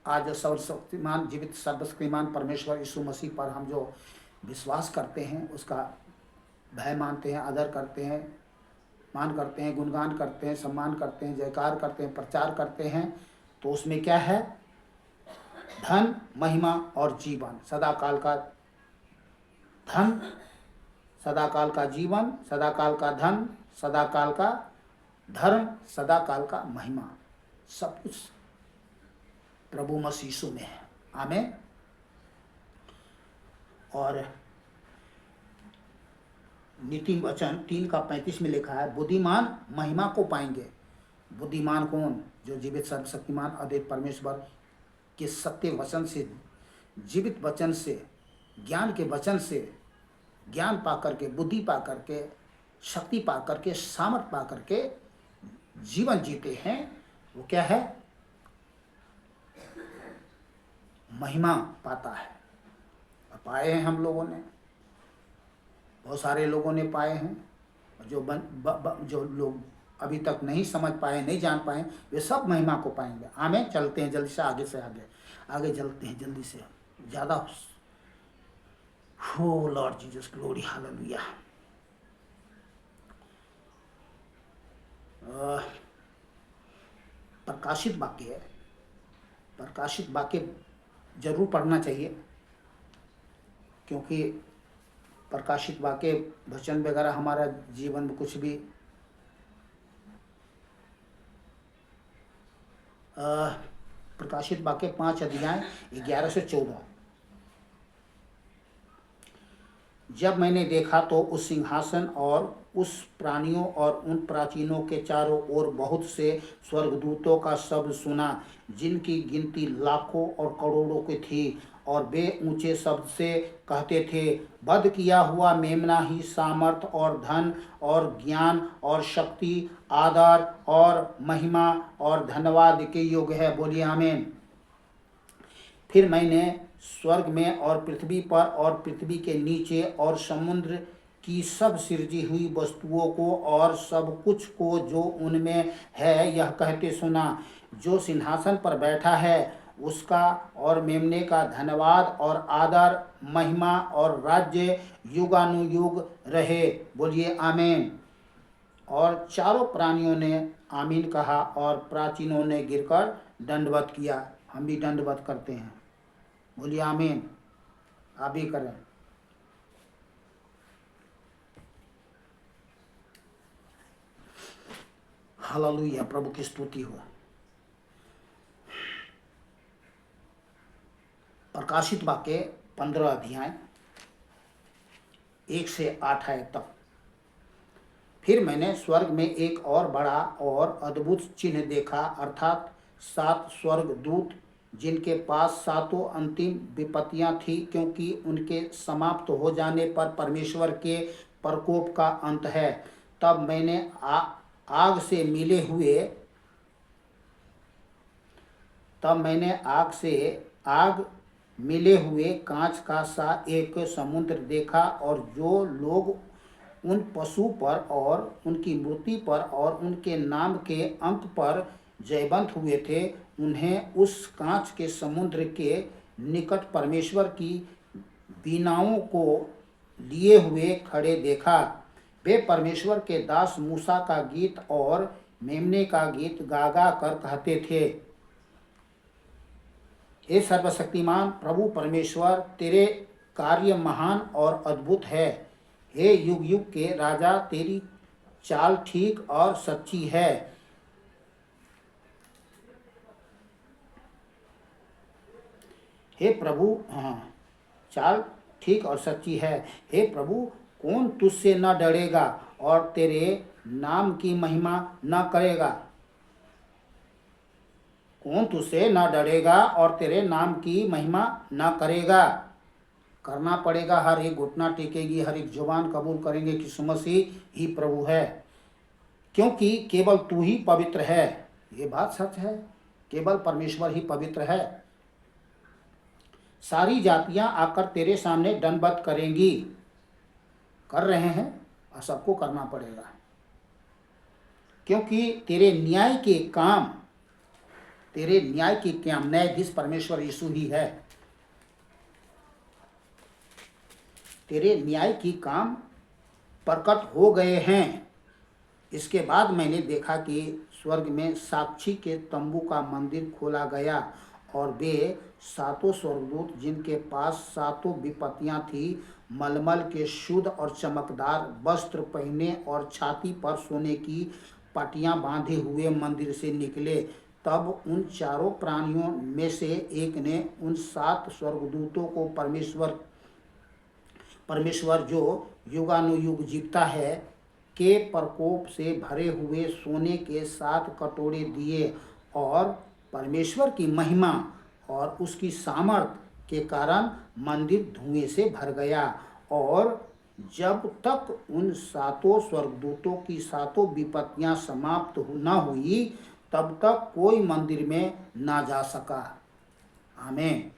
आज सर्वशक्तिमान जीवित सर्वशक्तिमान परमेश्वर यीशु मसीह पर हम जो विश्वास करते हैं, उसका भय मानते हैं, आदर करते हैं, मान करते हैं, गुणगान करते हैं, सम्मान करते हैं, जयकार करते हैं, प्रचार करते हैं, तो उसमें क्या है? धन, महिमा और जीवन, सदाकाल का धन, सदाकाल का जीवन, सदाकाल का धन, सदाकाल का धर्म, सदाकाल का महिमा, सब कुछ प्रभु मसीह यीशु में है। आमीन। और नीति वचन 3 का 35 में लिखा है, बुद्धिमान महिमा को पाएंगे। बुद्धिमान कौन? जो जीवित सर्वशक्तिमान अद्वैत परमेश्वर के सत्य वचन से, जीवित वचन से, ज्ञान के वचन से ज्ञान पा करके, बुद्धि पा करके, शक्ति पा करके, सामर्थ पा करके जीवन जीते हैं, वो क्या है? महिमा पाता है। पाए हैं हम लोगों ने, बहुत सारे लोगों ने पाए हैं। जो लोग अभी तक नहीं समझ पाए, नहीं जान पाए, वे सब महिमा को पाएंगे। आमें। चलते हैं जल्दी से आगे आगे चलते हैं जल्दी से, ज़्यादा हो। Lord Jesus, glory, hallelujah. प्रकाशित वाक्य जरूर पढ़ना चाहिए, क्योंकि प्रकाशित वाक्य वचन वगैरह हमारा जीवन में कुछ भी प्रकाशित वाक्य 5 अध्याय 11 से 14। जब मैंने देखा तो उस सिंहासन और उस प्राणियों और उन प्राचीनों के चारों ओर बहुत से स्वर्गदूतों का शब्द सुना, जिनकी गिनती लाखों और करोड़ों की थी, और वे ऊंचे शब्द से कहते थे, वध किया हुआ मेमना ही सामर्थ और धन और ज्ञान और शक्ति, आदर और महिमा और धन्यवाद के योग्य है। बोलिए आमीन। फिर मैंने स्वर्ग में और पृथ्वी पर और पृथ्वी के नीचे और समुद्र की सब सृजी हुई वस्तुओं को और सब कुछ को जो उनमें है यह कहते सुना, जो सिंहासन पर बैठा है उसका और मेमने का धन्यवाद और आदर, महिमा और राज्य युगानुयुग रहे। बोलिए आमीन। और चारों प्राणियों ने आमीन कहा और प्राचीनों ने गिरकर दंडवत किया। हम भी दंडवत करते हैं। बोलिए आमीन। आप भी करें। हालेलुया, प्रभु की स्तुति हो। प्रकाशित वाक्य 15 अध्याय 1 से 8 आयत तक। फिर मैंने स्वर्ग में एक और बड़ा और अद्भुत चिन्ह देखा, अर्थात 7 स्वर्गदूत, जिनके पास 7 अंतिम विपत्तियां थी, क्योंकि उनके समाप्त हो जाने पर परमेश्वर के प्रकोप का अंत है। तब मैंने आग मिले हुए कांच का सा एक समुद्र देखा, और जो लोग उन पशु पर और उनकी मूर्ति पर और उनके नाम के अंक पर जयवंत हुए थे, उन्हें उस कांच के समुद्र के निकट परमेश्वर की वीणाओं को लिए हुए खड़े देखा। वे परमेश्वर के दास मूसा का गीत और मेमने का गीत गा गा कर कहते थे, हे सर्वशक्तिमान प्रभु परमेश्वर, तेरे कार्य महान और अद्भुत है। हे युग युग के राजा, तेरी चाल ठीक और सच्ची है। हे प्रभु, चाल ठीक और सच्ची है। हे प्रभु, कौन तुझसे न डरेगा और तेरे नाम की महिमा न करेगा? कौन तुझसे न डरेगा और तेरे नाम की महिमा न करेगा? करना पड़ेगा। हर एक घुटना टेकेगी, हर एक जुबान कबूल करेंगे कि यीशु मसीह ही प्रभु है, क्योंकि केवल तू ही पवित्र है। ये बात सच है, केवल परमेश्वर ही पवित्र है। सारी जातियां आकर तेरे सामने दंडवत करेंगी, कर रहे हैं, और सबको करना पड़ेगा, क्योंकि तेरे न्याय के काम न्यायाधीश परमेश्वर यीशु ही है। तेरे न्याय की काम प्रकट हो गए हैं। इसके बाद मैंने देखा कि स्वर्ग में साक्षी के तंबू का मंदिर खोला गया, और वे 7 स्वर्गदूत, जिनके पास 7 विपत्तियां थी, मलमल के शुद्ध और चमकदार वस्त्र पहने और छाती पर सोने की पटियां बांधे हुए मंदिर से निकले। तब उन चारों प्राणियों में से एक ने उन 7 स्वर्गदूतों को परमेश्वर जो युगानुयुग जीवता है के प्रकोप से भरे हुए सोने के 7 कटोरे दिए, और परमेश्वर की महिमा और उसकी सामर्थ के कारण मंदिर धुएं से भर गया, और जब तक उन सातों स्वर्गदूतों की सातों विपत्तियां समाप्त न हुई तब तक कोई मंदिर में ना जा सका। आमीन।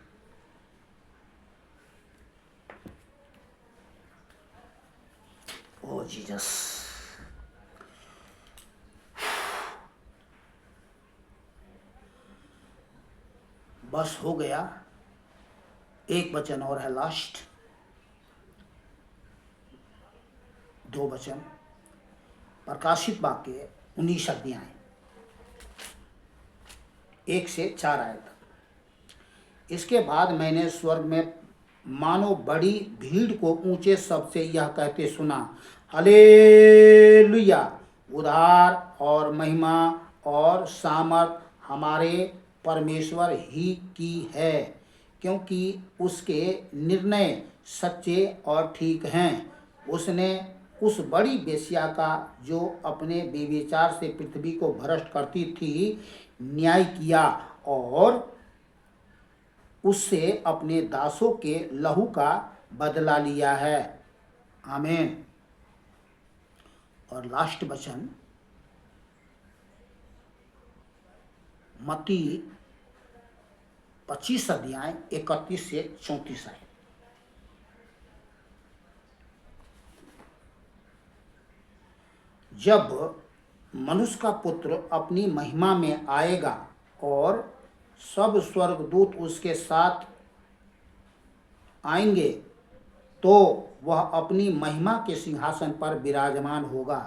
ओ जीसस। बस हो गया, एक वचन और है लास्ट, 2 वचन, प्रकाशित वाक्य 19 अध्याय 1 से 4 आयत तक। इसके बाद मैंने स्वर्ग में मानो बड़ी भीड़ को ऊंचे शब्द से यह कहते सुना, हालेलुया, उद्धार और महिमा और सामर्थ हमारे परमेश्वर ही की है, क्योंकि उसके निर्णय सच्चे और ठीक हैं। उसने उस बड़ी बेश्या का, जो अपने बेविचार से पृथ्वी को भ्रष्ट करती थी, न्याय किया और उससे अपने दासों के लहू का बदला लिया है। आमीन। और लास्ट वचन मत्ती 25 अध्याय 31 से 34 है। जब मनुष्य का पुत्र अपनी महिमा में आएगा और सब स्वर्गदूत उसके साथ आएंगे, तो वह अपनी महिमा के सिंहासन पर विराजमान होगा।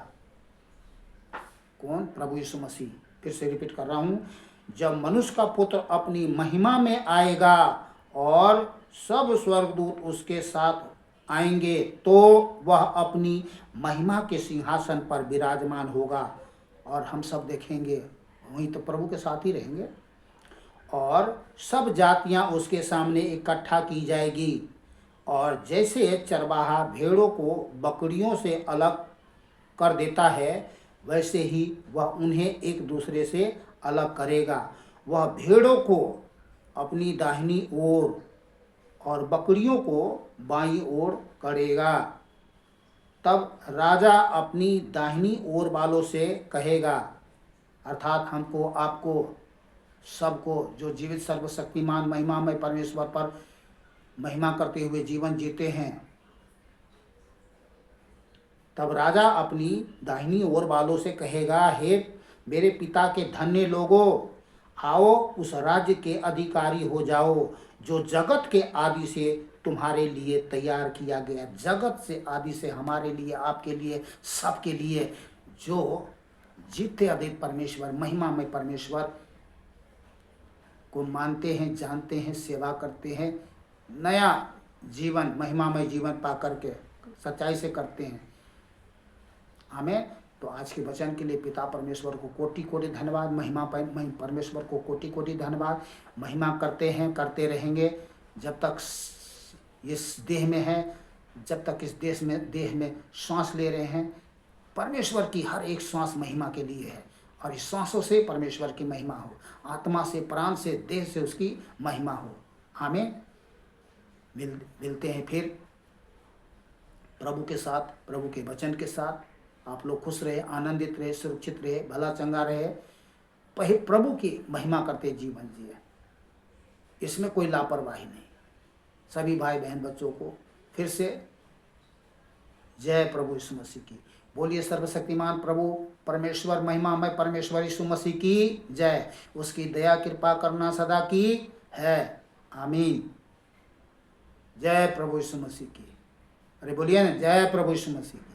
कौन? प्रभु यीशु मसीह। फिर से रिपीट कर रहा हूं, जब मनुष्य का पुत्र अपनी महिमा में आएगा और सब स्वर्गदूत उसके साथ आएंगे, तो वह अपनी महिमा के सिंहासन पर विराजमान होगा और हम सब देखेंगे, वहीं तो प्रभु के साथ ही रहेंगे। और सब जातियां उसके सामने इकट्ठा की जाएगी, और जैसे चरवाहा भेड़ों को बकरियों से अलग कर देता है, वैसे ही वह उन्हें एक दूसरे से अलग करेगा। वह भेड़ों को अपनी दाहिनी ओर और बकरियों को बाईं ओर करेगा। तब राजा अपनी दाहिनी ओर वालों से कहेगा, अर्थात हमको, आपको, सबको जो जीवित सर्वशक्तिमान महिमामय परमेश्वर पर महिमा करते हुए जीवन जीते हैं, तब राजा अपनी दाहिनी ओर वालों से कहेगा, हे मेरे पिता के धन्य लोगों, आओ उस राज्य के अधिकारी हो जाओ जो जगत के आदि से तुम्हारे लिए तैयार किया गया। जगत से आदि से हमारे लिए, आपके लिए, सबके लिए, जो जीते अधिक परमेश्वर, महिमामय परमेश्वर को मानते हैं, जानते हैं, सेवा करते हैं, नया जीवन, महिमामय जीवन पा करके सच्चाई से करते हैं। हमें तो आज के वचन के लिए पिता परमेश्वर को कोटि कोटि धन्यवाद, महिमा परमेश्वर को कोटि कोटि धन्यवाद। महिमा करते हैं, करते रहेंगे जब तक इस देह में है, जब तक इस देह में श्वास ले रहे हैं। परमेश्वर की हर एक श्वास महिमा के लिए है, और इस श्वासों से परमेश्वर की महिमा हो, आत्मा से, प्राण से, देह से उसकी महिमा हो। हमें मिलते हैं फिर प्रभु के साथ, प्रभु के वचन के साथ। आप लोग खुश रहे, आनंदित रहे, सुरक्षित रहे, भला चंगा रहे, प्रभु की महिमा करते जीवन जिए, इसमें कोई लापरवाही नहीं। सभी भाई बहन बच्चों को फिर से जय प्रभु यीशु मसीह की। बोलिए सर्वशक्तिमान प्रभु परमेश्वर, महिमामय परमेश्वर यीशु मसीह की जय। उसकी दया कृपा करना सदा की है। आमीन। जय प्रभु यीशु मसीह की। अरे बोलिए ना, जय प्रभु यीशु मसीह की।